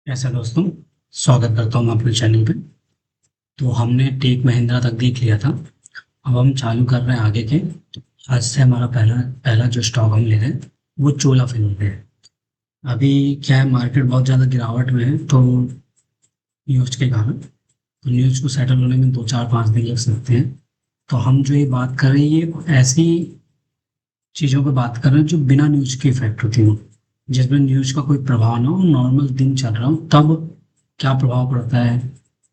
ऐसा दोस्तों, स्वागत करता हूँ मैं अपने चैनल पे। तो हमने टेक महिंद्रा तक देख लिया था। अब हम चालू कर रहे हैं आगे के। आज से हमारा पहला पहला जो स्टॉक हम ले रहे हैं वो चोला फिल्म पे है। अभी क्या है, मार्केट बहुत ज़्यादा गिरावट में है, तो न्यूज़ के कारण तो न्यूज़ को सेटल होने में 2 4 5 दिन लग सकते हैं। तो हम जो ये बात कर रहे हैं ये ऐसी चीज़ों पे बात कर रहे हैं जो बिना न्यूज़ के इफेक्ट होती हो, जिसमें न्यूज़ का कोई प्रभाव ना हो, नॉर्मल दिन चल रहा हो तब क्या प्रभाव पड़ता है,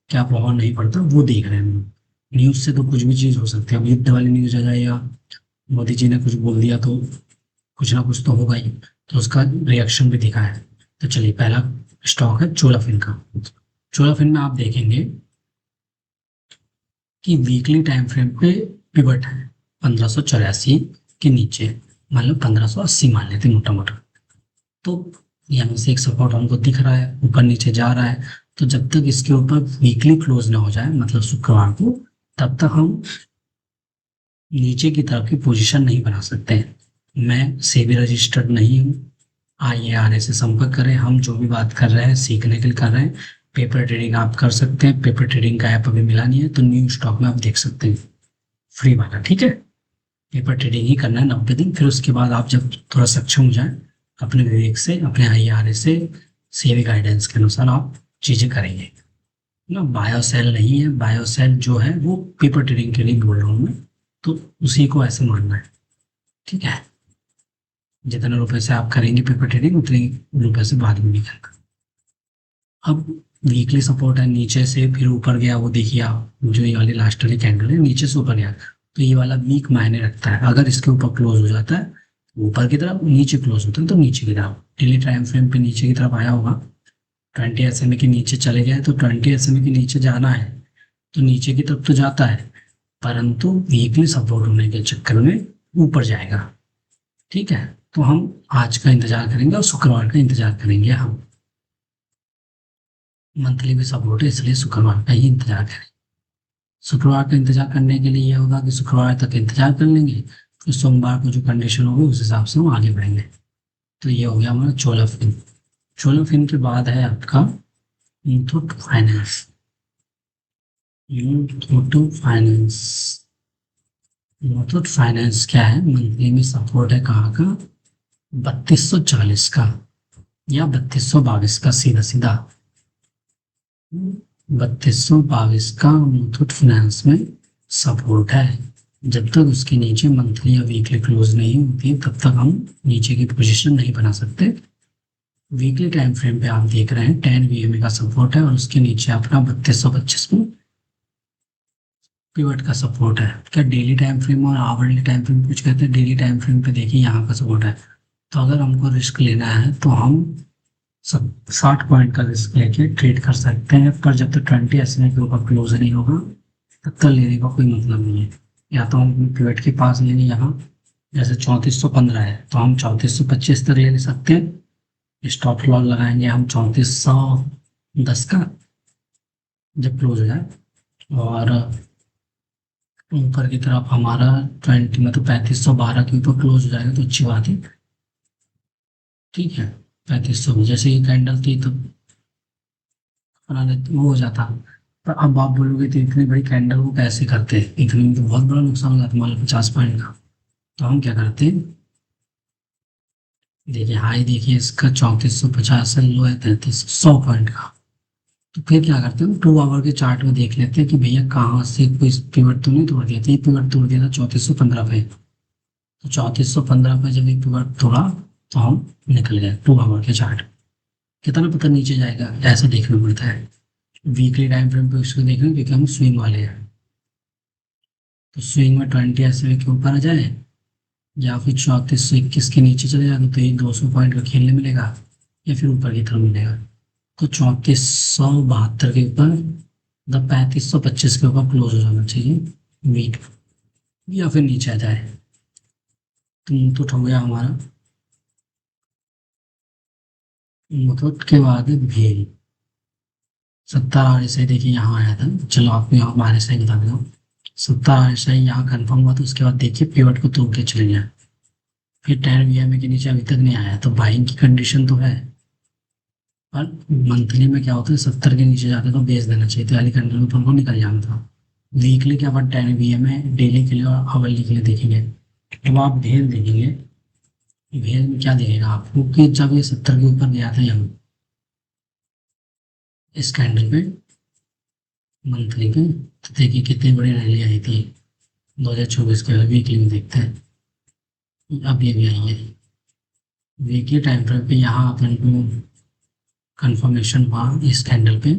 क्या प्रभाव नहीं पड़ता, वो देख रहे हैं हम। न्यूज़ से तो कुछ भी चीज़ हो सकती है। अब युद्ध वाली न्यूज़ आ जाए या मोदी जी ने कुछ बोल दिया तो कुछ ना कुछ तो होगा ही। तो उसका रिएक्शन भी दिखा है। तो चलिए, पहला स्टॉक है चोला फिल्म का। चोला फिल्म में आप देखेंगे कि वीकली टाइम फ्रेम पे पिवट है 1584 के नीचे, मतलब 1580 मान लेते हैं मोटा मोटा। तो यहाँ से एक सपोर्ट हमको दिख रहा है, ऊपर नीचे जा रहा है। तो जब तक इसके ऊपर वीकली क्लोज ना हो जाए, मतलब शुक्रवार को, तब तक हम नीचे की तरफ की पोजीशन नहीं बना सकते हैं। मैं सेबी रजिस्टर्ड नहीं हूँ। आइए से संपर्क करें। हम जो भी बात कर रहे हैं सीखने के लिए कर रहे हैं। पेपर ट्रेडिंग आप कर सकते हैं। पेपर ट्रेडिंग का ऐप अभी मिला नहीं है, तो न्यू स्टॉक में आप देख सकते हैं, फ्री वाला, ठीक है। पेपर ट्रेडिंग ही करना है 90 दिन। फिर उसके बाद आप जब थोड़ा सक्षम हो जाए, अपने विवेक से, अपने से, सेबी गाइडेंस के अनुसार आप चीज़ें करेंगे ना। बायोसेल नहीं है, बायोसेल जो है वो पेपर ट्रेडिंग के लिए बोल रहा हूँ मैं। तो उसी को ऐसे मानना है, ठीक है। जितने रुपए से आप करेंगे पेपर ट्रेडिंग, उतने रुपए से बाद में निकलेगा। अब वीकली सपोर्ट है, नीचे से फिर ऊपर गया, वो देखिए आप, जो ये वाली लास्ट वाली कैंडल है नीचे से ऊपर गया, तो ये वाला वीक मायने रखता है। अगर इसके ऊपर क्लोज हो जाता है ऊपर की तरफ, नीचे क्लोज होता है तो नीचे की तरफ, डेली टाइम फ्रेम पे नीचे की तरफ आया होगा। 20 SMA के नीचे चले गए तो 20 SMA के नीचे जाना है, तो नीचे की तरफ तो जाता है, परंतु वीकली सपोर्ट होने के चक्कर में ऊपर जाएगा, ठीक है। तो हम आज का इंतजार करेंगे और शुक्रवार का इंतजार करेंगे। हम मंथली भी सपोर्ट है, इसलिए शुक्रवार का ही इंतजार करें। शुक्रवार का इंतजार करने के लिए यह होगा कि शुक्रवार तक इंतजार कर लेंगे, फिर सोमवार को जो कंडीशन होगी उस हिसाब से हम आगे बढ़ेंगे। तो ये हो गया हमारा चोला फिल्म। चोला फिल्म के बाद है आपका Muthoot finance. Muthoot finance, Muthoot finance क्या है, मंथली में सपोर्ट है कहाँ का, 3240 का या 3222 का, सीधा सीधा 3222 का मुथूट फाइनेंस में सपोर्ट है। जब तक उसके नीचे मंथली या वीकली क्लोज नहीं होती है, तब तक हम नीचे की पोजीशन नहीं बना सकते। वीकली टाइम फ्रेम पे आप देख रहे हैं 10 VMA का सपोर्ट है, और उसके नीचे अपना 3225 में पिवट का सपोर्ट है। क्या डेली टाइम फ्रेम और आवरली टाइम फ्रेम कुछ कहते हैं? डेली टाइम फ्रेम पे देखिए यहाँ का सपोर्ट है। तो अगर हमको रिस्क लेना है तो हम 60 पॉइंट का रिस्क लेके ट्रेड कर सकते हैं, पर जब तक 20 SMA के ऊपर क्लोज नहीं होगा तब तक लेने का कोई मतलब नहीं है। या तो हम पिवट के पास लेंगे, यहाँ जैसे 3415 है तो हम 3425 तक ले सकते हैं। स्टॉप लॉस लगाएंगे हम 3410 का जब क्लोज हो जाए, और ऊपर की तरफ हमारा 20 मतलब 3512 के ऊपर क्लोज हो जाएगा तो अच्छी बात है, ठीक है। 3500 में जैसे ये कैंडल थी तो वो हो जाता। पर अब आप बोलोगे तो इतनी बड़ी कैंडल वो कैसे करते हैं, इतने में तो बहुत बड़ा नुकसान हो जाता, मान लो 50 पॉइंट का। तो हम क्या करते हैं, देखिए हाई देखिए इसका 3450 है, लो है 3300, 100 पॉइंट का। तो फिर क्या करते हैं, 2 आवर के चार्ट में देख लेते हैं कि भैया कहाँ से कोई पिवट तो नहीं तोड़ दिया था। ये पिवट तोड़ दिया था 3415 पे, तो 3415 पे जब ये पिवट तोड़ा तो हम निकल गए 2 आवर के चार्ट। कितना पता नीचे जाएगा ऐसा देखना पड़ता है। वीकली टाइम फ्रेम पे उसको देखना, क्योंकि हम स्विंग वाले हैं। तो स्विंग में 20 SMA के ऊपर आ जाए या फिर 3421 के नीचे चले जाए तो ये 200 पॉइंट का खेलने मिलेगा, या फिर ऊपर की तरफ मिलेगा। तो 3472 के ऊपर, मतलब 3525 के ऊपर क्लोज हो जाना चाहिए वीक, या फिर नीचे आ जाए। तो मुथूट हो गया हमारा। मुथूट के बाद भेल 70 RSI, देखिए यहाँ आया था। चलो आपको यहाँ RSI बता देता हूँ। 70 RSI यहाँ कन्फर्म हुआ, तो उसके बाद देखिए पिवट को तोड़ के चले गया। फिर 10 VMA के नीचे अभी तक नहीं आया, तो बाइंग की कंडीशन तो है। और मंथली में क्या होता है, 70 के नीचे जाते तो बेच देना चाहिए, तो वाली कैंडल में तुमको निकल जाना था। वीकली क्या अपन 10 PM डेली के लिए और आवरली के लिए देखेंगे। तो आप भेल देखेंगे, भेल में क्या दिखेगा आपको कि जब ये 70 के ऊपर गया था यहाँ इस कैंडल पे मंथली पे, तो देखिए कितनी बड़ी रैली आई थी 2024 के वीकली में देखते हैं। अब ये भी आई है वीकली टाइम फ्रेम पे, यहाँ अपन को कंफर्मेशन हुआ इस कैंडल पे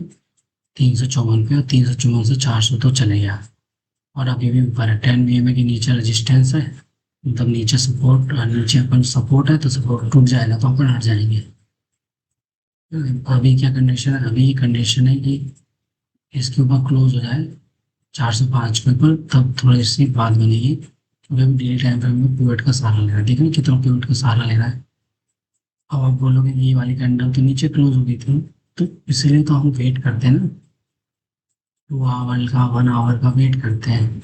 354 पे, और 354 से 400 तो चले गया, और अभी भी ऊपर है। 10 PM के नीचे रेजिस्टेंस है, मतलब नीचे सपोर्ट, नीचे अपन सपोर्ट है तो सपोर्ट टूट जाएगा तो अपन हट जाएंगे। अभी क्या कंडीशन है, अभी कंडीशन है कि इसके ऊपर क्लोज हो जाए 405 के ऊपर, तब थोड़ी सी बात बनेगी। क्योंकि अभी डेली टाइम फ्रेम में पिवट का सहारा ले रहा है, देखिए कितना पिवट का सहारा ले रहा है। अब आप बोलोगे ये वाली कैंडल तो नीचे क्लोज हो गई थी, तो इसलिए तो हम वेट करते हैं ना, 2 आवर का 1 आवर का वेट करते हैं।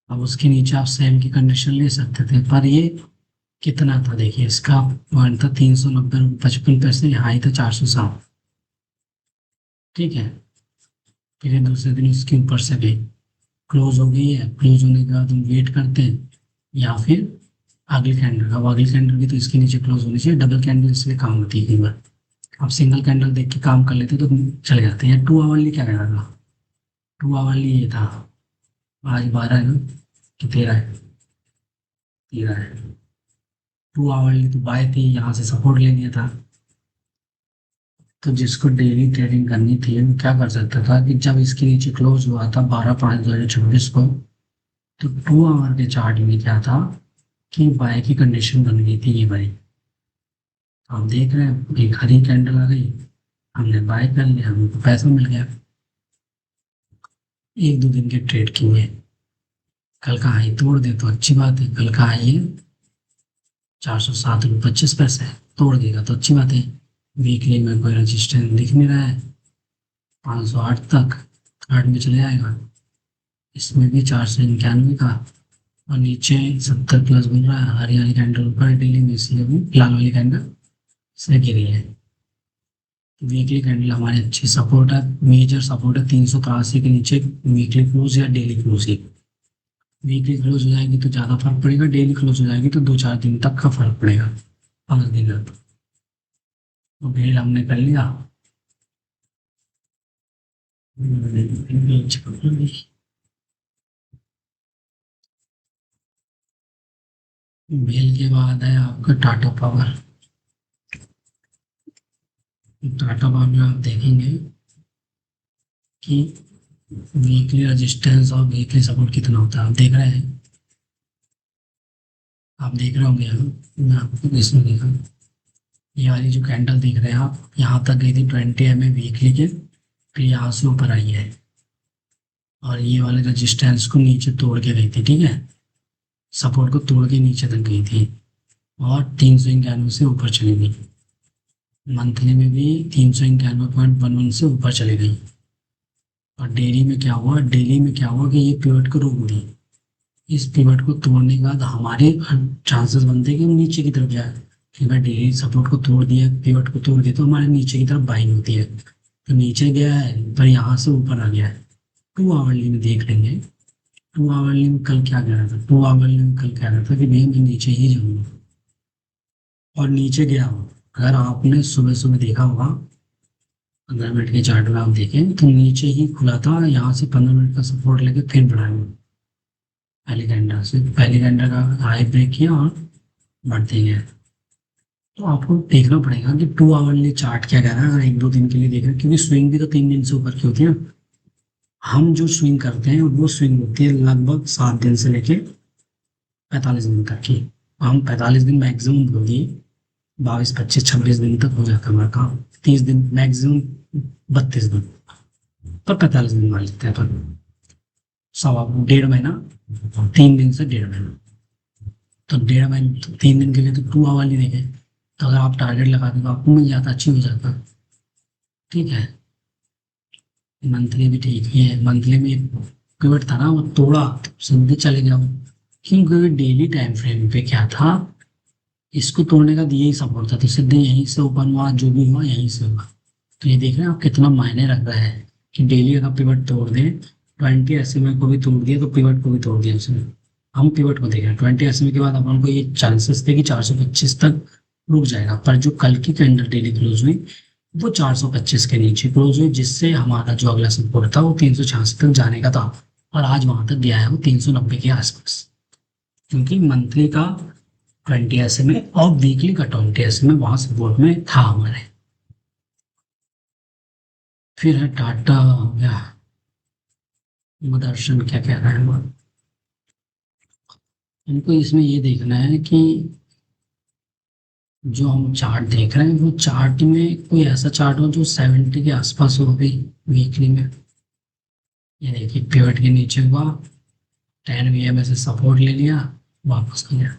अब उसके नीचे आप सेम की कंडीशन ले सकते थे, पर ये कितना था देखिए, इसका पॉइंट था 390.55 हाई था 407। ठीक है, फिर ये दूसरे दिन उसके ऊपर से भी क्लोज हो गई है, क्लोज होने के बाद हम वेट करते हैं, या फिर अगली कैंडल, अब अगली कैंडल भी तो इसके नीचे क्लोज होनी चाहिए। डबल कैंडल इसलिए काम होती है कई बार, आप सिंगल कैंडल देख के काम कर लेते तो चले जाते हैं। या 2 आवरली क्या कहना था, 2 आवरली ये था, आज 12 है ना कि 13 है, 13 है। 2 आवरली तो बाय थी, यहाँ से सपोर्ट ले लिया था। तो जिसको डेली ट्रेडिंग करनी थी वो क्या कर सकता था कि जब इसके नीचे क्लोज हुआ था 12/5/2026 को, तो 2 आवर के चार्ट में क्या था कि बाय की कंडीशन बन गई थी ये भाई। आप देख रहे हैं एक हरी कैंडल आ गई, हमने बाय कर लिया, हमको पैसा मिल गया। 1-2 दिन के ट्रेड किए, कल का हाई तोड़ दे तो अच्छी बात है। कल का हाई है 407.25, तोड़ देगा तो अच्छी बात है। वीकली में कोई रजिस्टेंस दिख नहीं रहा है, 508 तक 8 में चले जाएगा। इसमें भी 491 का, और नीचे 70 प्लस बन रहा है। हरी वाली कैंडल ऊपर डेली में, इसलिए भी लाल वाली कैंडल से गिरी है। वीकली कैंडल हमारी अच्छी सपोर्ट है, मेजर सपोर्ट है 383 के नीचे वीकली क्लोज या डेली क्लोज ही। वीकली क्लोज हो जाएगी तो ज़्यादा फर्क पड़ेगा, डेली क्लोज हो जाएगी तो 2-4 दिन तक का फर्क पड़ेगा, 5 दिन का। तो भेड़ हमने कर लिया, भेल के बाद है आपका टाटा पावर। टाटा पावर में आप देखेंगे कि वीकली रेजिस्टेंस और वीकली सपोर्ट कितना होता है, आप देख रहे हैं, आप देख रहे होंगे यहाँ। मैं आपको इसमें देखा, ये वाली जो कैंडल देख रहे हैं आप, यहाँ तक गई थी 20 वीकली के, फिर यहाँ से ऊपर आई है, और ये वाले रेजिस्टेंस को नीचे तोड़ के गई थी। ठीक है, सपोर्ट को तोड़ के नीचे तक गई थी, और 391 से ऊपर चली गई। मंथली में भी 391.11 से ऊपर चली गई। और डेली में क्या हुआ, डेली में क्या हुआ कि ये पिवट को रोक दी। इस पिवट को तोड़ने के बाद हमारे चांसेस बनते हैं कि हम नीचे की तरफ जाए। कि भाई डेली सपोर्ट को तोड़ दिया, पिवट को तोड़ दिया, तो हमारे नीचे की तरफ बाइंग होती है। तो नीचे गया है पर यहाँ से ऊपर आ गया है। 2 आवरली में देख लेंगे, 2 आवरली में कल क्या कह रहा था, 2 आवरली में कल कह रहा था कि भैया मैं नीचे ही जाऊँगा, और नीचे गया हो। अगर आपने सुबह सुबह देखा होगा, 15 मिनट के चार्ट में आप देखें तो नीचे ही खुला था, यहाँ से 15 मिनट का सपोर्ट लेके फिर बढ़ाया पहले कैंडल से, पहले कैंडल का हाई ब्रेक किया और बढ़ते गए। तो आपको देखना पड़ेगा कि 2 आवरली चार्ट क्या कह रहा है, अगर 1-2 दिन के लिए देख रहे हैं, क्योंकि स्विंग भी तो 3 दिन से ऊपर की होती है। हम जो स्विंग करते हैं वो स्विंग होती है लगभग 7 दिन से लेके 45 दिन तक की। हम 45 दिन मैक्सिमम होगी, 22, 25, 26 दिन तक हो जाता है हमारा काम। 30 दिन मैक्सिमम, 32 दिन, पर 45 दिन मान लेते हैं पर 1.5 महीना, 3 दिन से 1.5 महीना। तो 1.5 महीने, तो 3 दिन के लिए तो 2 आवरली देखें, तो अगर आप टारगेट लगाते तो आपको मिल जाता, अच्छी हो जाता। ठीक है, मंथली भी ठीक ही है। मंथली में पिवट था ना, वो तोड़ा तो सीधे चले गया वो। क्योंकि डेली टाइम फ्रेम पे क्या था इसको तोड़ने का यही सपोर्ट था, तो सीधे यहीं से ओपन हुआ, जो भी हुआ यहीं से हुआ। तो ये देख रहे हैं आप कितना मायने रख रहा है कि डेली अगर पिवट तोड़ दें, 20 SMA को भी तोड़ दिया तो पिवट को भी तोड़ दिया उसने। हम पिवट को देख रहे हैं 20 SMA के बाद अपन को ये चांसेस थे कि 425 तक रुक जाएगा, पर जो कल की कैंडल डेली क्लोज हुई वो 425 के नीचे क्लोज हुई, जिससे हमारा जो अगला सपोर्ट था वो 386 तक जाने का था, और आज वहां तक गया है वो 390 के आसपास। क्योंकि मंथली का 20 SMA और वीकली का 20 SMA वहां सपोर्ट में था हमारे। फिर है टाटा हो गया, दर्शन क्या कह रहा है वो। हमको इसमें ये देखना है कि जो हम चार्ट देख रहे हैं वो चार्ट में कोई ऐसा चार्ट हो जो 70 के आसपास हो गई वीकली में। ये देखिए पिवट के नीचे हुआ, 10 EMA से सपोर्ट ले लिया, वापस आ गया।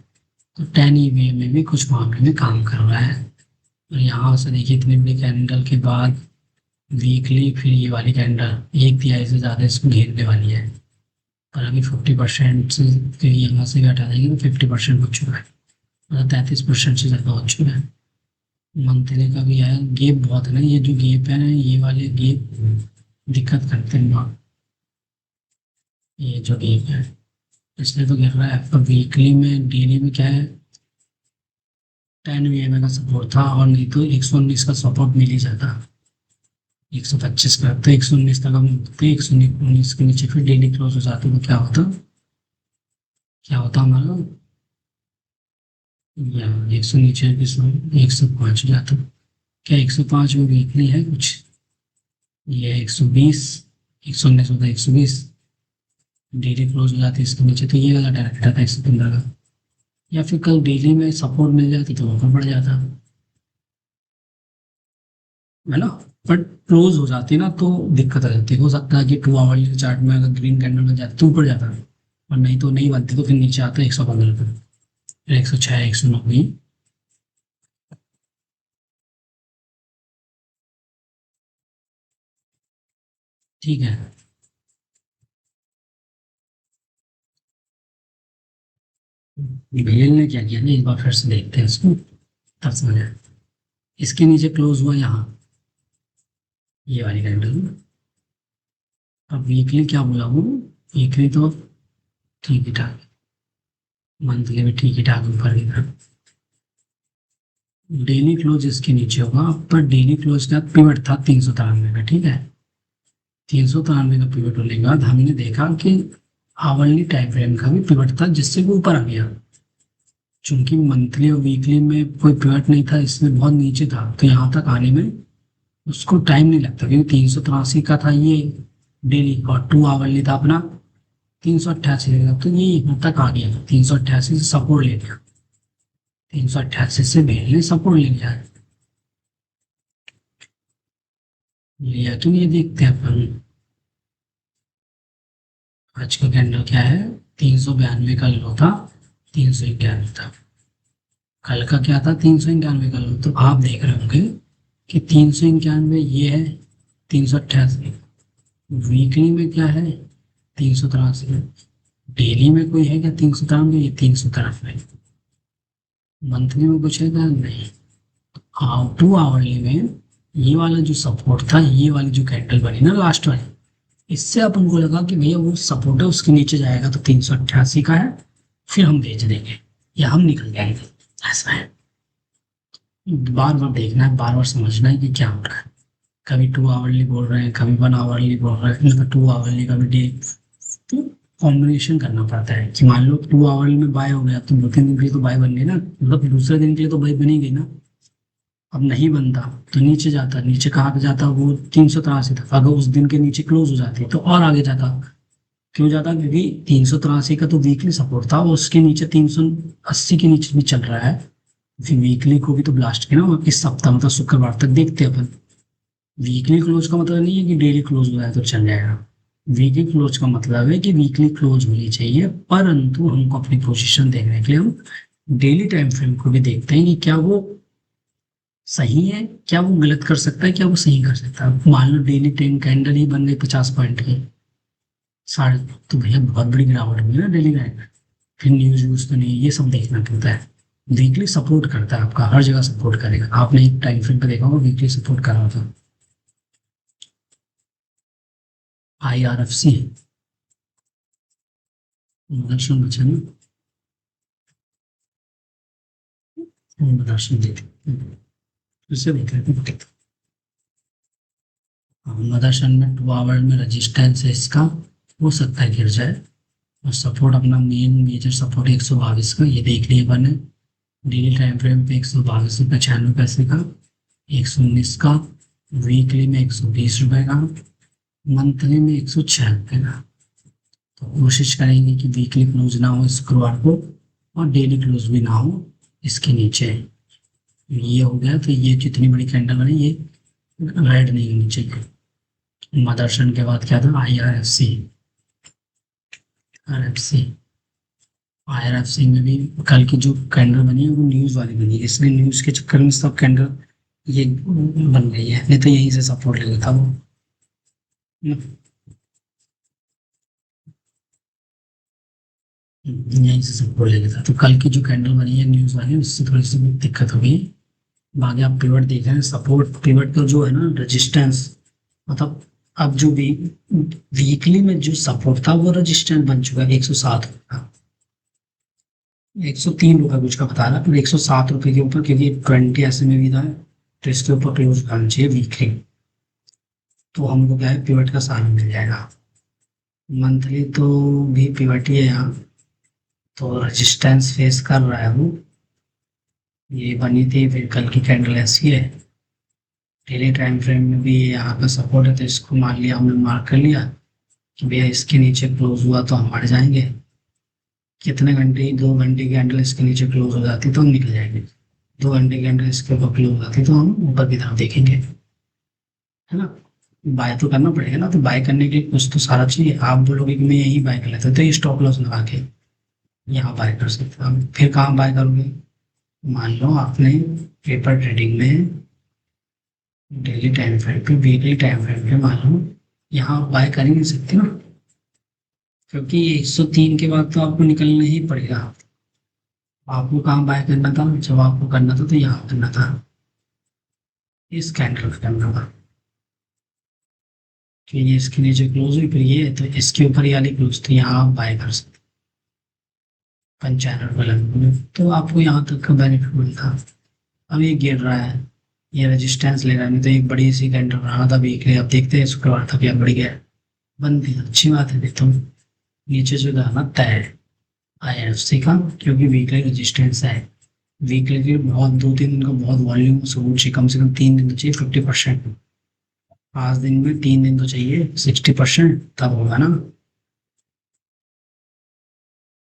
तो 10 EMA में भी कुछ मामले में काम कर रहा है। और यहाँ से देखिए इतनी बड़ी कैंडल के बाद वीकली फिर ये वाली कैंडल 1 तिहाई से ज़्यादा इसको घेरने वाली है, पर अभी 50% से यहाँ से भी हटा देंगे तो 50% हो चुका है, मतलब 33% से ज़्यादा हो चुका है। मंथली का भी है, गैप बहुत है ना, ये जो गैप है ना, ये वाले गैप दिक्कत करते हैं बहुत, ये जो गैप है इसलिए तो गिर रहा है। पर वीकली में डेली में क्या है, 10 EMA का सपोर्ट था, और नहीं तो 119 का सपोर्ट मिल ही जाता, 125 का, तो 119 तक हम, तो 119 के नीचे फिर डेली क्लोज हो जाते तो क्या होता हमारा, या 100 नीचे 105 हो जाता। क्या 105 में वीकली है कुछ, ये 120, 119 होता है 120, डेली क्लोज हो जाती है इसके नीचे, तो ये वाला डायरेक्ट आता है 115 का। या फिर कल डेली में सपोर्ट मिल जाती तो ऊपर बढ़ जाता है ना। बट क्लोज हो जाती ना तो दिक्कत आ जाती है, हो सकता है कि 2 आवर चार्ट में अगर ग्रीन कैंडल बन जाती तो ऊपर जाता है, और नहीं तो नहीं बनती तो फिर नीचे आता है 115 पे, फिर 106, 109। ठीक है, भेल ने क्या किया ना, एक बार फिर से देखते हैं इसको तब समझ आए। इसके नीचे क्लोज हुआ यहाँ, ये वाली कैंडल। अब वीकली क्या बोला हूँ, वीकली तो ठीक ही ठाक, मंथली भी ठीक ही ठाक ऊपर की तरफ। डेली क्लोज इसके नीचे होगा, पर डेली क्लोज का पिवट था 393 का, ठीक है। 393 का पिवट होने के बाद हमने देखा कि आवरली टाइम फ्रेम का भी पिवट था, जिससे वो ऊपर आ गया। चूंकि मंथली और वीकली में कोई पिवट नहीं था, इसमें बहुत नीचे था, तो यहाँ तक आने में उसको टाइम नहीं लगता, क्योंकि 383 का था ये डेली, और 2 आवरली था अपना 388 का, तो ये यहाँ तक आ गया, 388 से सपोर्ट ले लिया, 388 से भेल ने सपोर्ट ले लिया, लिया कि नहीं ये देखते हैं अपन। आज का कैंडल क्या है, 392 का लो था, 391 था। कल का क्या था, 391 का लो। तो आप देख रहे होंगे कि 391 ये है, 388 वीकली में क्या है, 383। डेली में कोई है क्या 393, ये 393। मंथली में कुछ है क्या, नहीं। हाँ, 2 आवरली में ये वाला जो सपोर्ट था, ये वाली जो कैंडल बनी ना लास्ट वाली, इससे अपन को लगा कि भैया वो सपोर्ट है उसके नीचे जाएगा तो 388 का है, फिर हम बेच देंगे या हम निकल जाएंगे। ऐसा है, बार बार देखना है, बार बार समझना है कि क्या हो रहा है। कभी 2 आवरली बोल रहे हैं, कभी 1 आवरली बोल रहे हैं, मतलब 2 आवरली का भी डे, तो कॉम्बिनेशन करना पड़ता है कि मान लो 2 आवरली में बाय हो गया तो 2-3 दिन के लिए तो बाय बन गई ना, मतलब दूसरे दिन के लिए तो बाय बनी गई ना। अब नहीं बनता तो नीचे जाता, नीचे कहाँ पे जाता, वो 383 था, अगर उस दिन के नीचे क्लोज हो जाती तो और आगे जाता। क्यों जाता, क्योंकि 383 का तो वीकली सपोर्ट था, और उसके नीचे 380 के नीचे भी चल रहा है, फिर वीकली को भी तो ब्लास्ट किया ना इस सप्ताह, मतलब शुक्रवार तक देखते हैं अपन। वीकली क्लोज का मतलब नहीं है कि डेली क्लोज हो जाए तो चल जाएगा, वीकली क्लोज का मतलब है कि वीकली क्लोज होनी चाहिए, परंतु हमको अपनी पोजीशन देखने के लिए हम डेली टाइम फ्रेम को भी देखते हैं कि क्या वो सही है, क्या वो गलत कर सकता है, क्या वो सही कर सकता है। मान लो डेली 10 कैंडल ही बन गई 50 पॉइंट की, साढ़े, तो भैया बहुत बड़ी गिरावट हुई ना डेली कैंडल, फिर न्यूज व्यूज तो नहीं, ये सब देखना पड़ता है। वीकली सपोर्ट करता है आपका, हर जगह सपोर्ट करेगा। आपने एक टाइम फ्रेम पे देखा होगा वीकली सपोर्ट कर रहा था। IRFC दर्शन बचन दर्शन देख, फिर से देख लेते हैं। मदरसन में 2 आवर में रजिस्टेंस है इसका, हो सकता है गिर जाए। और सपोर्ट अपना मेन मेजर सपोर्ट 122 का, ये देख लिया मैंने। डेली टाइम फ्रेम पे 122 रुपये 96 पैसे का, 119 का, वीकली में 120 रुपये का, मंथली में 106 रुपये का। तो कोशिश करेंगे कि वीकली क्लोज ना हो शुक्रवार को, और डेली क्लोज भी ना हो इसके नीचे। ये हो गया, तो ये जितनी बड़ी कैंडल बनी ये रेड नहीं होनी चाहिए। मदरसन के बाद क्या था, IRFC में भी कल की जो कैंडल बनी है वो न्यूज़ वाली बनी है, इसलिए न्यूज़ के चक्कर में सब कैंडल ये बन गई है, नहीं तो यहीं से सपोर्ट ले लेता वो। यहीं से सपोर्ट ले लेता। तो कल की जो कैंडल बनी है न्यूज़ वाली, उससे थोड़ी सी दिक्कत होगी। बाकी आप पिवट देख रहे हैं, सपोर्ट पिवट का जो है ना रेजिस्टेंस, मतलब अब जो भी वीकली में जो सपोर्ट था वो रेजिस्टेंस बन चुका है 107 का, 103 रुपये कुछ का बता रहा, फिर 107 रुपये के ऊपर, क्योंकि 20 ऐसे में भी था, तो इसके ऊपर क्लोज करना चाहिए वीकली। तो हमको क्या है, पिवट का सहारा मिल जाएगा। मंथली तो भी पिवट ही है यहाँ, तो रेजिस्टेंस फेस कर रहा है वो, ये बनी थी, फिर कल की कैंडल ऐसी है। डेली टाइम फ्रेम में भी यहाँ का सपोर्ट है, तो इसको मान लिया हमने, मार्क कर लिया कि भैया इसके नीचे क्लोज हुआ तो हम हट जाएंगे। कितने घंटे, 2 घंटे की कैंडल इसके नीचे क्लोज हो जाती तो हम निकल जाएंगे, 2 घंटे की कैंडल इसके ऊपर क्लोज हो जाती तो हम ऊपर की तरफ देखेंगे, है ना। बाय तो करना पड़ेगा ना, तो बाय करने के लिए कुछ तो सारा चाहिए। आप बोलोगे कि मैं यही बाय कर लेता, तो ये स्टॉप लॉस लगा के यहाँ बाय कर सकते हो। फिर कहाँ बाय करोगे, मान लो आपने पेपर ट्रेडिंग में डेली टाइम फ्रेम पे, वीकली टाइम फ्रेम पे मान लो यहाँ बाय कर ही नहीं सकते ना, क्योंकि 103 के बाद तो आपको निकलना ही पड़ेगा। आपको कहाँ बाय करना था, जब आपको करना था तो यहाँ करना था, इस कैंडल का करना था। कि ये इसके नीचे क्लोज हुई, फिर ये तो इसके ऊपर ये वाली क्लोज, तो यहाँ आप बाय कर सकते 95 में, तो आपको यहाँ तक का बेनिफिट मिलता। अब ये गिर रहा है, ये रेजिस्टेंस ले रहा है, नहीं तो एक बड़ी सी कैंडल बनाना था वीकली। अब देखते हैं शुक्रवार तक या बढ़ गया, बनती है, अच्छी बात है। देखता हूँ नीचे जो जाना तय है IRFC का, क्योंकि वीकली रेजिस्टेंस है। वीकली के बहुत 2-3 दिन का बहुत वॉल्यूम सपोर्ट चाहिए, कम से कम 3 दिन तो चाहिए 50%, 5 दिन में 3 दिन तो चाहिए 60%, तब होगा ना।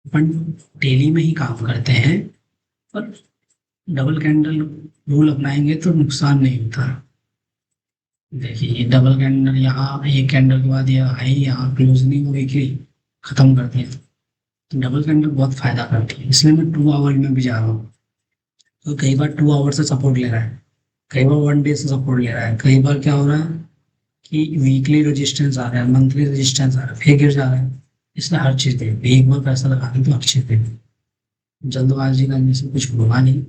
अपन डेली में ही काम करते हैं, पर डबल कैंडल रूल अपनाएंगे तो नुकसान नहीं होता। देखिए ये डबल कैंडल, यहाँ एक कैंडल के बाद ये हाई, यहाँ क्लोज नहीं हो, वीकली खत्म कर दिया। तो डबल कैंडल बहुत फायदा करती है, इसलिए मैं 2 आवर में भी जा रहा हूँ। तो कई बार 2 आवर से सपोर्ट ले रहा है, कई बार 1 डे से सपोर्ट ले रहा है, कई बार क्या हो रहा है कि वीकली रेजिस्टेंस आ रहा है, मंथली रेजिस्टेंस आ रहा है, फिर गिर जा रहा है। इसलिए हर चीज़ देखिए, एक बार पैसा लगा दें तो हर चीज़ देखिए, जल्दबाजी करने से कुछ होगा नहीं।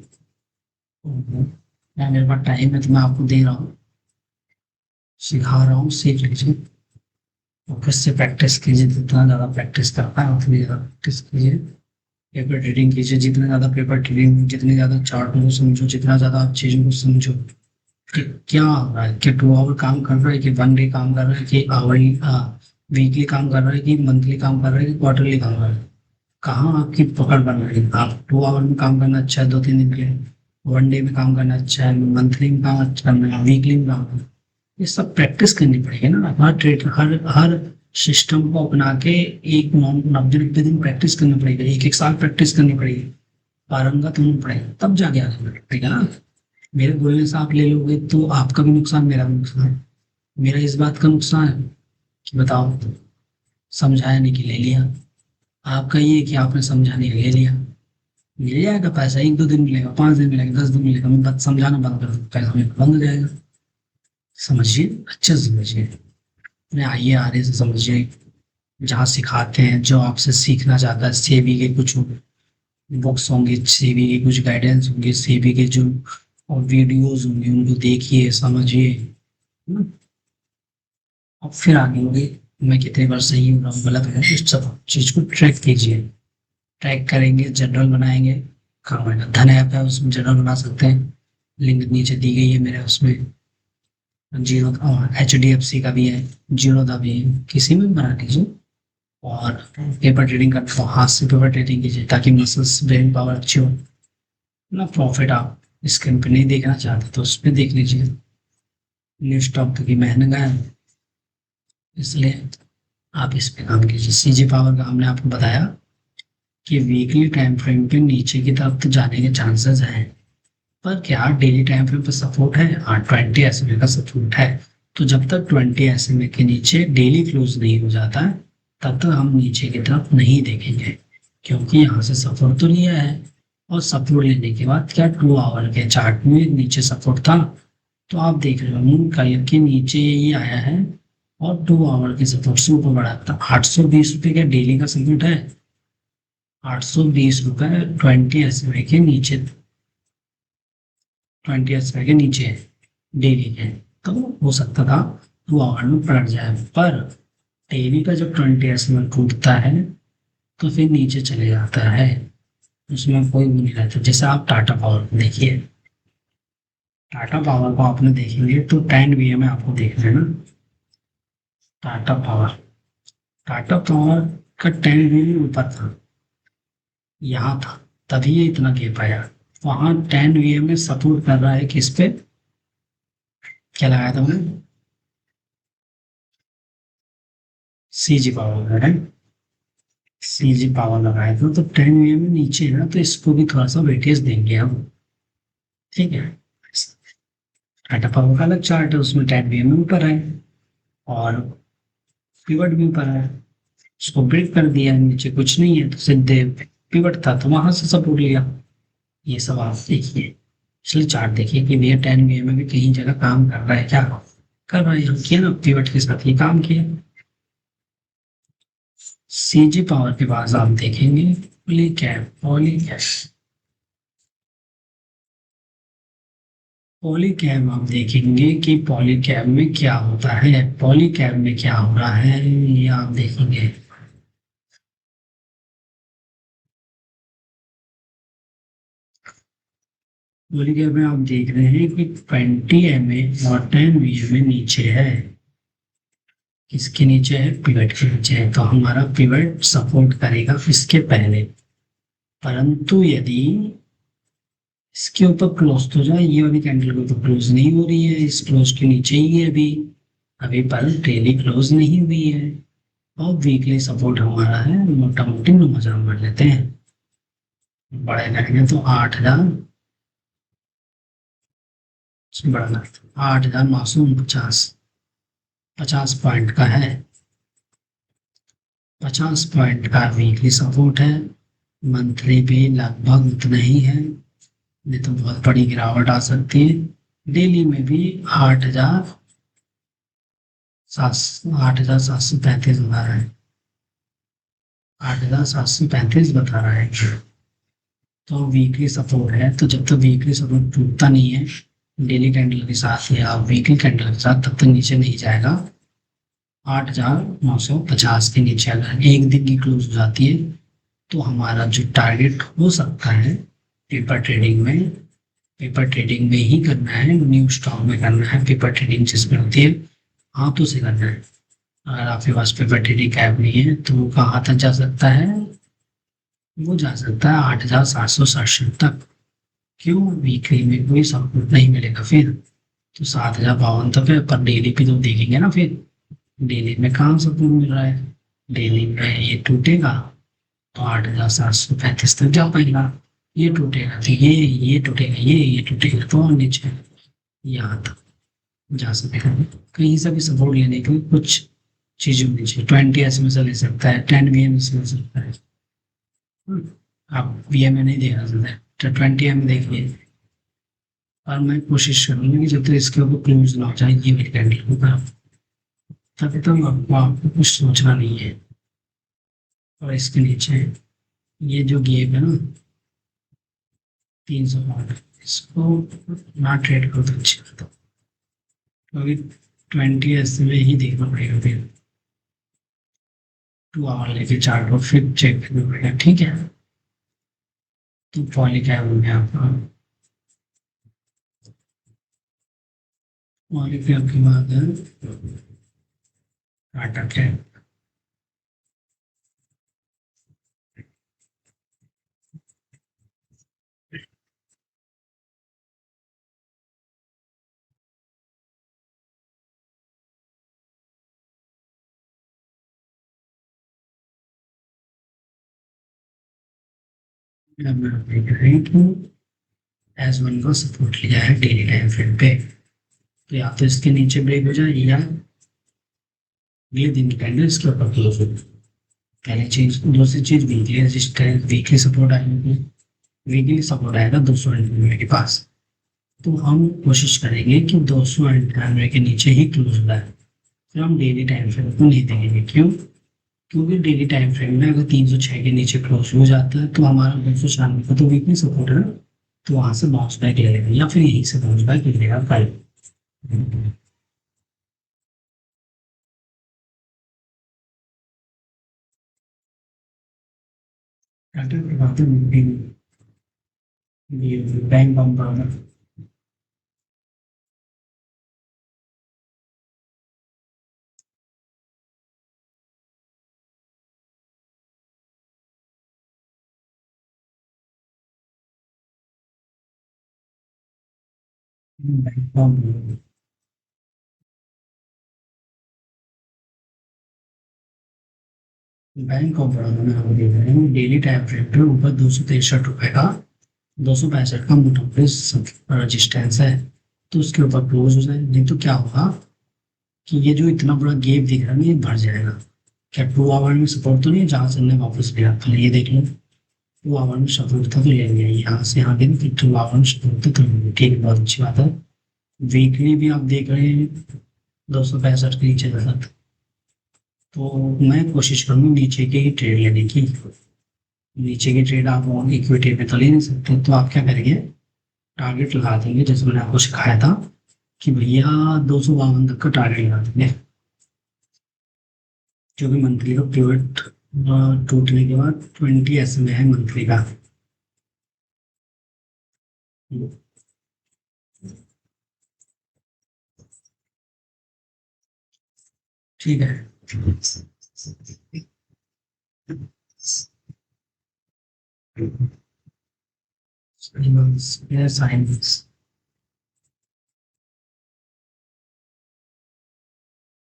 मैं, मेरे पास टाइम है तो मैं आपको दे रहा हूँ, सिखा रहा हूँ, सीख लीजिए। फोकस से प्रैक्टिस कीजिए, जितना ज़्यादा प्रैक्टिस कर पाए उतनी ज़्यादा प्रैक्टिस कीजिए। पेपर ट्रेडिंग कीजिए, जितना ज़्यादा पेपर ट्रेडिंग, जितने ज़्यादा चार्टों को समझो, जितना ज़्यादा आप चीज़ों को समझो कि क्या हो रहा है, कि 2 आवर काम कर रहा है, कि 1 डे काम कर रहा है, कि आवरली वीकली काम कर रहा है, कि मंथली काम कर रहा है, कि क्वार्टरली काम कर रहा है, कहाँ आपकी पकड़ बन रही है। आप 2 आवर में काम करना अच्छा है 2-3 दिन के लिए, 1 डे में काम करना अच्छा है, मंथली में काम अच्छा करना है, वीकली में काम करना है। ये सब प्रैक्टिस करनी पड़ेगी ना, हर ट्रेड, हर सिस्टम को अपना के एक 90-90 दिन प्रैक्टिस करनी पड़ेगी, 1-1 साल प्रैक्टिस करनी पड़ेगी, पारंगत होना पड़ेगा, तब जाके आगे बढ़ेगा ना। मेरे बोलने से आप ले लोगे तो आपका भी नुकसान, मेरा भी नुकसान। मेरा इस बात का नुकसान है कि बताओ, समझाया नहीं कि ले लिया। आपका ये है कि आपने समझा नहीं, ले लिया। मिल जाएगा पैसा, 1-2 दिन मिलेगा, 5 दिन मिलेगा, 10 दिन मिलेगा, मैं बात समझाना बंद कर दूँ, पैसा मेरा बंद हो जाएगा। समझिए, अच्छे से समझिए, अपने IARA से समझिए, जहाँ सिखाते हैं, जो आपसे सीखना चाहता है, सेबी के कुछ बुक्स होंगी सेबी की, कुछ गाइडेंस होंगे सेबी के जो, और वीडियोस होंगे उनको देखिए समझिए, है ना? और फिर आगे होंगे मैं कितनी बार सही हो रहा हूँ गलत है, इस सब चीज को ट्रैक कीजिए। ट्रैक करेंगे, जनरल बनाएंगे, काम आएगा। धन ऐप है उसमें जनरल बना सकते हैं, लिंक नीचे दी गई है मेरे उसमें। जीरो HDFC का भी है, जीरो का भी है, किसी में भी बना लीजिए। और पेपर ट्रेडिंग करते तो हाथ से पेपर ट्रेडिंग कीजिए ताकि मसल्स ब्रेन पावर अच्छी हो ना। प्रॉफिट आप स्क्रीन पे नहीं देखना चाहते तो उस पर देख लीजिए। न्यू स्टॉक की महंगा है, इसलिए आप इस पे काम कीजिए। CG पावर का हमने आपको बताया कि वीकली टाइम फ्रेम पे नीचे की तरफ तो जाने के चांसेस हैं, पर क्या डेली टाइम फ्रेम पे सपोर्ट है? हाँ, 20 SMA का सपोर्ट है। तो जब तक 20 SMA के नीचे डेली क्लोज नहीं हो जाता है तब तक हम नीचे की तरफ नहीं देखेंगे, क्योंकि यहाँ से सपोर्ट तो लिया है। और सपोर्ट लेने के बाद क्या 2 आवर के चार्ट में नीचे सपोर्ट था, तो आप देख रहे हो मून कलर के नीचे ये आया है, और 2 आवर के सपोर्ट से ऊपर बढ़ा था। 820 रुपये का डेली का सपोर्ट है, 820 रुपये 20 SMA के नीचे, 20 SMA के नीचे है डेली है। तो हो सकता था 2 आवर में पलट जाए, पर डेली का जब 20 SMA टूटता है तो फिर नीचे चले जाता है, उसमें कोई वो नहीं रहता। जैसे आप टाटा पावर को देखिए, टाटा पावर को आपने देखेंगे तो 10 VM में आपको देखना है ना। टाटा पावर, टाटा पावर का 10 VM ऊपर था, यहाँ था, तभी ये इतना गिर पाया। वहां 10 VM में सपोर्ट कर रहा है किस पे, क्या लगाया था मैंने, CG पावर है, CG पावर लगाया था। तो 10 VM में नीचे है ना, तो इसको भी थोड़ा सा वेटेज देंगे हम, ठीक है। टाटा पावर का अलग चार्ट है, उसमें 10 VM में ऊपर है, और पिवट भी ऊपर है। उसको ब्रेक कर दिया, नीचे कुछ नहीं है तो सीधे पिवट था तो वहां से सपोर्ट लिया। ये सब आप देखिए, इसलिए चार्ट देखिए कि भैया 10 VM में भी कहीं जगह काम कर रहा है, क्या कर रहा है, हम किया ना पिवट के साथ ये काम किया। CG पावर के पास आप देखेंगे पॉलीकैब, पॉलीकैब आप देखेंगे कि पॉलीकैब में क्या होता है, पॉलीकैब में क्या हो रहा है ये आप देखेंगे। पॉलीकैब में आप देख रहे हैं कि 20 MA और 10 VM नीचे है। किसके नीचे है? पिवट के नीचे है, तो हमारा पिवट सपोर्ट करेगा इसके पहले। परंतु यदि इसके ऊपर क्लोज तो जाए, ये वाली कैंडल के ऊपर क्लोज नहीं हो रही है, इस क्लोज के नीचे ही है अभी, अभी पर डेली क्लोज नहीं हुई है। और वीकली सपोर्ट हमारा है मोटा मोटी 9,000 मान लेते हैं, बड़े करेंगे तो 8,000, बढ़ना 8,949, 50 पॉइंट का है, 50 पॉइंट का वीकली सपोर्ट है। मंथली भी लगभग उतना ही है, नहीं तो बहुत बड़ी गिरावट आ सकती है। डेली में भी 8,735 बता रहा है, 8,735 बता रहा है। तो वीकली सपोर्ट है, तो जब तक वीकली सपोर्ट टूटता नहीं है डेली कैंडल के साथ या वीकली कैंडल के साथ, तब तक नीचे नहीं जाएगा। 8,950 के नीचे अगर एक दिन की क्लोज हो जाती है तो हमारा जो टारगेट हो सकता है पेपर ट्रेडिंग में, पेपर ट्रेडिंग में ही करना है, न्यू स्टॉक में करना है। पेपर ट्रेडिंग जिसमें होती है हाथों से करना है। अगर आपके पास पेपर ट्रेडिंग ऐप नहीं है तो वो कहाँ तक जा सकता है, वो जा सकता है 8,767 तक। क्यों? वीकली में कोई सपोर्ट नहीं मिलेगा फिर, तो 7,052 तक है, पर डेली पे तो देखेंगे ना फिर, डेली में कहाँ सपोर्ट मिल रहा है, डेली में ये टूटेगा तो 8,735 तक जा पाएगा, ये टूटेगा तो ये टूटेगा, ये टूटेगा तो और नीचे यहाँ तक जा सकेगा। कहीं से भी सपोर्ट लेने के लिए कुछ चीज़ें होनी चाहिए। 20 SMA से ले सकता है, 10 VM से ले सकता है। आप VM में नहीं देखना सकते, तो 20 M देखिए। और मैं कोशिश करूँगी कि जब तक इसके ऊपर क्लोज ना हो जाए ये मेरी कैंडल के ऊपर, तभी तक आपको कुछ सोचना नहीं है। और इसके नीचे ये जो गेप है ना, 300 इसको ना ट्रेड करो तो अच्छी बात है, क्योंकि 20 में ही देखना पड़ेगा फिर, 2 आवर लेके चार्ट को फिर चेक करना पड़ेगा, ठीक है। तो पॉली क्या हो गया आपका, पॉली फिर आपकी बात है टाटा कैप। अब आप देख रहे हैं कि एस वन को सपोर्ट लिया है डेली टाइम फ्रेम पे, तो या तो इसके नीचे ब्रेक हो जाए या अगले दिन की कैंडल इसके ऊपर क्लोज हो। पहली चीज, दूसरी चीज वीकली रजिस्टेंस, वीकली सपोर्ट आएगी, वीकली सपोर्ट आएगा 200 के पास। तो हम कोशिश करेंगे कि 298 के नीचे ही क्लोज हो जाए, फिर हम डेली टाइम फ्रेम को नहीं देंगे। क्यों? क्योंकि डेली टाइम फ्रेम में अगर 306 के नीचे क्लोज हो जाता है तो हमारा 296 का तो वीकली सपोर्ट है ना, तो वहां से बाउंस बैक ले लेगा या फिर यहीं से बाउंस बैक ले लेगा कल। टाटा की बात है, bank bomb bank bomb bank of Baroda में हम देख रहे हैं डेली टाइम फ्रेम पे ऊपर 263 रुपए का, 265 का मोटा रजिस्टेंस है, तो उसके ऊपर क्लोज हो जाए। नहीं तो क्या होगा कि ये जो इतना बड़ा गैप दिख रहा है ना, ये भर जाएगा। क्या 2 आवर में सपोर्ट तो नहीं है जहाँ से हमने वापस लिया, पहले ये देख लो। 2 आवर में सपोर्ट था तो ले लिया, यहाँ से यहाँ गए फिर 2 आवर में सपोर्ट था तो ले लिया। ठीक है, बहुत अच्छी बात है। वीकली भी आप देख रहे हैं 265 के नीचे था, तो मैं कोशिश करूँगी नीचे की ही ट्रेड लेने की। नीचे की ट्रेड आप इक्विटी पे तो ले नहीं सकते, तो आप क्या करेंगे, टारगेट लगा देंगे जैसे मैंने आपको सिखाया था कि भैया 252 तक का टारगेट लगा देंगे, जो भी मंथली का पिवट टूटने के बाद 20 SMA है मंथली का। ठीक है। साइंस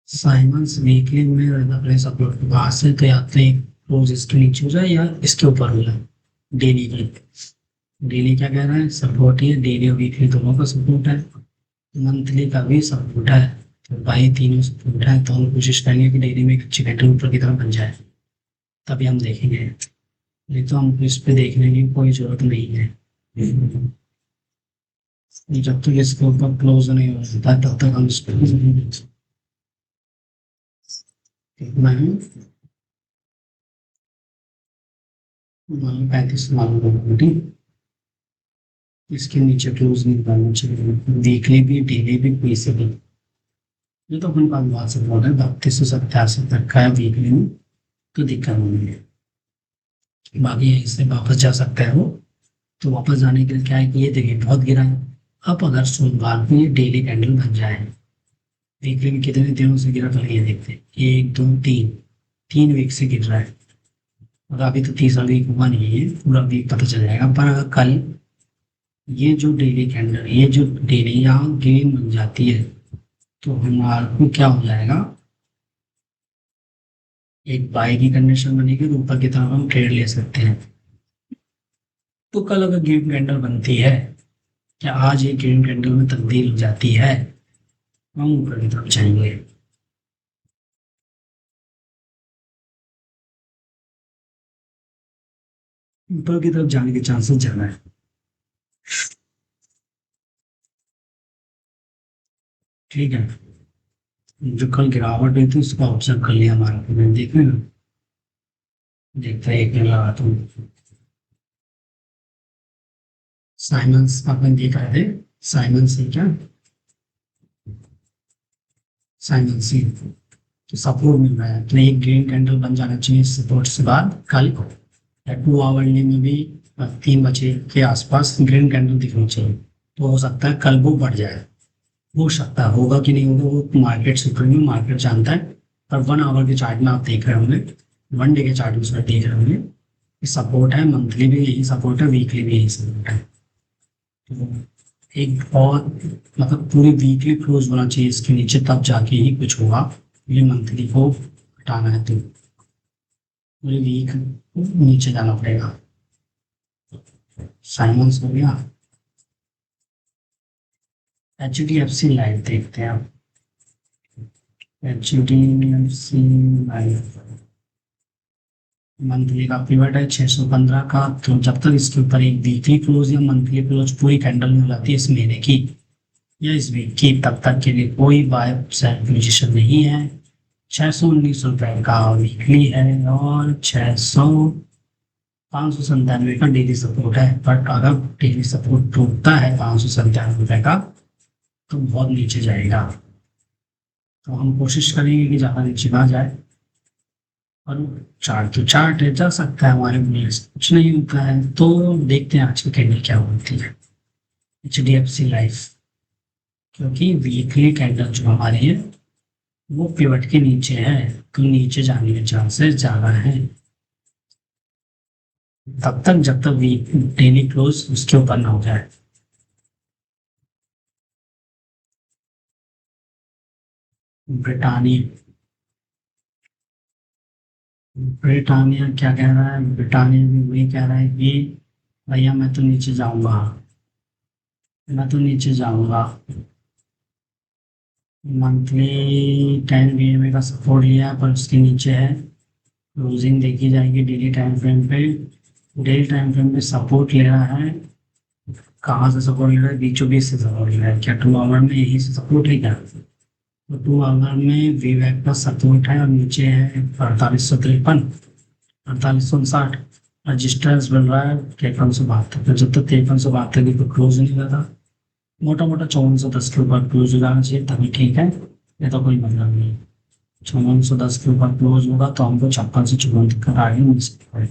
साइमंस वीकली में अपने सपोर्ट के पास है, तो या तो एक रोज इसके नीचे हो जाए या इसके ऊपर हो जाए। डेली की, डेली क्या कह रहा है, सपोर्ट ही है, डेली और वीकली दोनों का सपोर्ट है, मंथली का भी सपोर्ट है। तो भाई तीनों सपोर्ट है, तो हम कोशिश करेंगे कि डेली में एक अच्छी कैंडल ऊपर की तरफ बन जाए, तभी हम देखेंगे। नहीं तो हमको इस पे देखने की कोई जरूरत नहीं है। जब तक इसके ऊपर क्लोज नहीं हो जाता तब तक हम इस पे नहीं देख सकते। मैं 35 मालूम, ठीक, इसके नीचे क्लोज नहीं करना चाहिए, वीकली भी डेली भी कोई से भी। ये तो अपन पास बात से बोल रहे हैं 3287 तक का है वीकली में, तो दिक्कत नहीं है। बाकी यहीं से वापस जा सकते हैं वो। तो वापस जाने के लिए क्या है कि ये देखिए बहुत गिरा है। अब अगर सोमवार को ये डेली कैंडल बन जाए, वीकली में कितने दिनों से गिरा पहले ये देखते हैं, 1 2 3, 3 वीक से गिर रहा है। और अभी तो तीसरा वीक हुआ नहीं है, पूरा वीक पता चल जाएगा। पर अगर कल ये जो डेली कैंडल, ये जो डेली यहाँ ग्रीन बन जाती है, तो हमारे को क्या हो जाएगा, एक बाई की कंडीशन बनेगी, और ऊपर की तरफ हम ट्रेड ले सकते हैं। तो कल अगर ग्रीन कैंडल बनती है, क्या आज ये ग्रीन कैंडल में तब्दील हो जाती है, हम ऊपर की तरफ जाएंगे। ऊपर की तरफ जाने के चांसेस ज्यादा है। ठीक है, जो कल गिरावट हुई थी उसको ऑब्जर्व कर लिया मार्केट में, देख रहे ना, देखता है एक मिनट लगाता हूँ। साइमंस अपन देख रहे थे, साइमंस ही क्या, साइमंस ही तो सपोर्ट मिल रहा है, तो एक ग्रीन कैंडल बन जाना चाहिए सपोर्ट से बाद कल 2 आवरली में भी 3 बजे के आसपास ग्रीन कैंडल दिखनी चाहिए, तो हो सकता है कल वो बढ़ जाए। हो सकता है, होगा कि नहीं होगा वो मार्केट सुप्रीम मार्केट जानता है। पर 1 आवर के चार्ट में आप देख रहे होंगे, 1 डे के चार्ट में उसमें देख रहे होंगे, सपोर्ट है, मंथली भी यही सपोर्ट है, वीकली भी यही सपोर्ट है। तो एक बहुत मतलब पूरी वीकली क्लोज होना चाहिए इसके नीचे, तब जाके ही कुछ होगा। ये मंथली को हटाना है तो पूरी वीक नीचे जाना पड़ेगा। साइमंस हो गया। HDFC लाइफ देखते हैं आप। HDFC लाइफ मंथली का पिवट है 615 का, तो जब तक इसके ऊपर एक वीकली क्लोज या मंथली क्लोज पूरी कैंडल मिल जाती है इस महीने की या इस वीक की, तब तक के लिए कोई बाय सेल पोजीशन नहीं है। 619 रुपए का वीकली है और 597 का डेली सपोर्ट है। बट अगर डेली सपोर्ट टूटता है 597 रुपए का तो बहुत नीचे जाएगा, तो हम कोशिश करेंगे कि ज़्यादा नीचे ना जाए। और चार्ट तो चार्ट है, जा सकता है हमारे लिए, कुछ नहीं होता है। तो देखते हैं आज की कैंडल क्या होती है HDFC लाइफ, क्योंकि वीकली कैंडल जो हमारी है वो पिवट के नीचे है, तो नीचे जाने के चांसेस ज़्यादा है तब तक जब तक वीक डेली क्लोज उसके ऊपर ना हो जाए। ब्रिटानिया, ब्रिटानिया क्या कह रहा है, ब्रिटानिया भी वही कह रहा है कि भैया मैं तो नीचे जाऊंगा, मैं तो नीचे जाऊंगा। मंथली 10 EMA का सपोर्ट लिया है पर उसके नीचे है, क्लोजिंग देखी जाएगी डेली टाइम फ्रेम पे। डेली टाइम फ्रेम पे सपोर्ट ले रहा है, कहाँ से सपोर्ट ले रहा है, बीचों बीच से सपोर्ट ले रहा है, क्या 2 आवर में यही से सपोर्ट है क्या? तो 2 आवर में वीवैक का सपोर्ट है और नीचे है 4853, 4859 रजिस्टर्स बन रहा है 5372, तो जब तक 5372 की क्लोज नहीं रहता, मोटा मोटा 5410 के ऊपर क्लोज हो जाना चाहिए तभी ठीक है, ये तो कोई मतलब नहीं। 5410 के ऊपर क्लोज होगा तो हमको 56 से 54 तक का आगे मिल सकता है।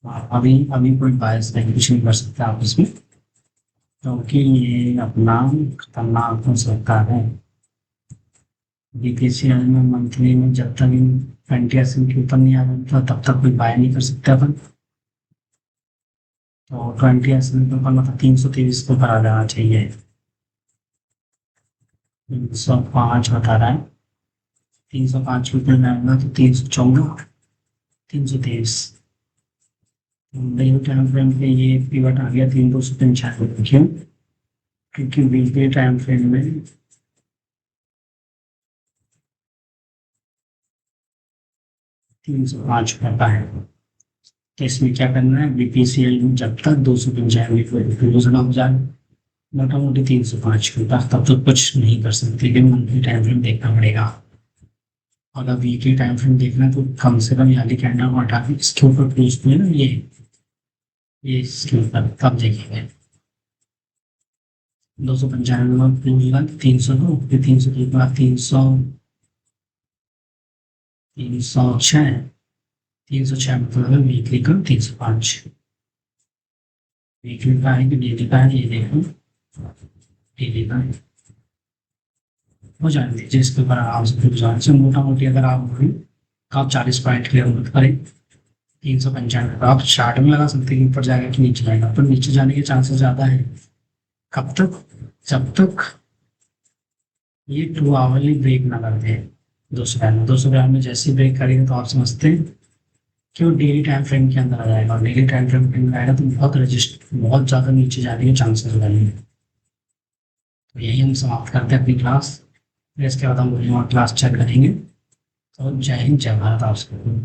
अभी अभी कोई बायस नहीं, कुछ नहीं कर सकते आप इसमें, क्योंकि ये अपना खतरनाक हो सकता है। BPCL में मंथली में जब तक इन 20 के ऊपर नहीं आ जाता तब तक कोई बाय नहीं कर सकते अपन। तो 20 के ऊपर मतलब 323 के ऊपर आ जाना चाहिए। 305 बता रहा है, 305 के ऊपर जाएगा तो 314, 323। टाइम फ्रेम पे ये पिवट आ गया 395, क्यों? क्योंकि वीकली टाइम फ्रेम में 305 का है, तो इसमें क्या करना है, BPCL में जब तक 295 क्लोज ना हो जाए, मोटा मोटी 305 के ऊपर, तब तक कुछ नहीं कर सकते, लेकिन मंथली टाइम फ्रेम देखना पड़ेगा। अगर वीकली टाइम फ्रेम देखना है तो कम से कम याली कैंडल को हटा के इसके ऊपर क्लोज हुए ना, ये इसके ऊपर तब देखेंगे। 295 में क्लोज होगा 302, फिर 300 के बाद 300, 306, 306 मतलब वीकली का 305। वीकली का है कि डेली का है ये देखो, डेली का है। हो जाने दीजिए इसके ऊपर आराम से, फिर जाने से मोटा मोटी अगर आप 40 पॉइंट क्लियर मत करें 395 का, आप चार्ट में लगा सकते हैं ऊपर जाएगा कि नीचे जाएगा, पर नीचे जाने के चांसेस ज़्यादा है। कब तक? जब तक ये 2 आवरली ब्रेक ना कर दे। 200 में जैसे ही ब्रेक करेगा तो आप समझते हैं कि वो डेली टाइम फ्रेम के अंदर आ जाएगा, और डेली टाइम फ्रेम के अंदर आएगा तो बहुत ज़्यादा नीचे जाने के चांसेस हो जाएंगे। तो यही हम समाप्त करते हैं अपनी क्लास, फिर इसके बाद हम और क्लास चेक करेंगे। तो जय हिंद, जय भारत आप सबको।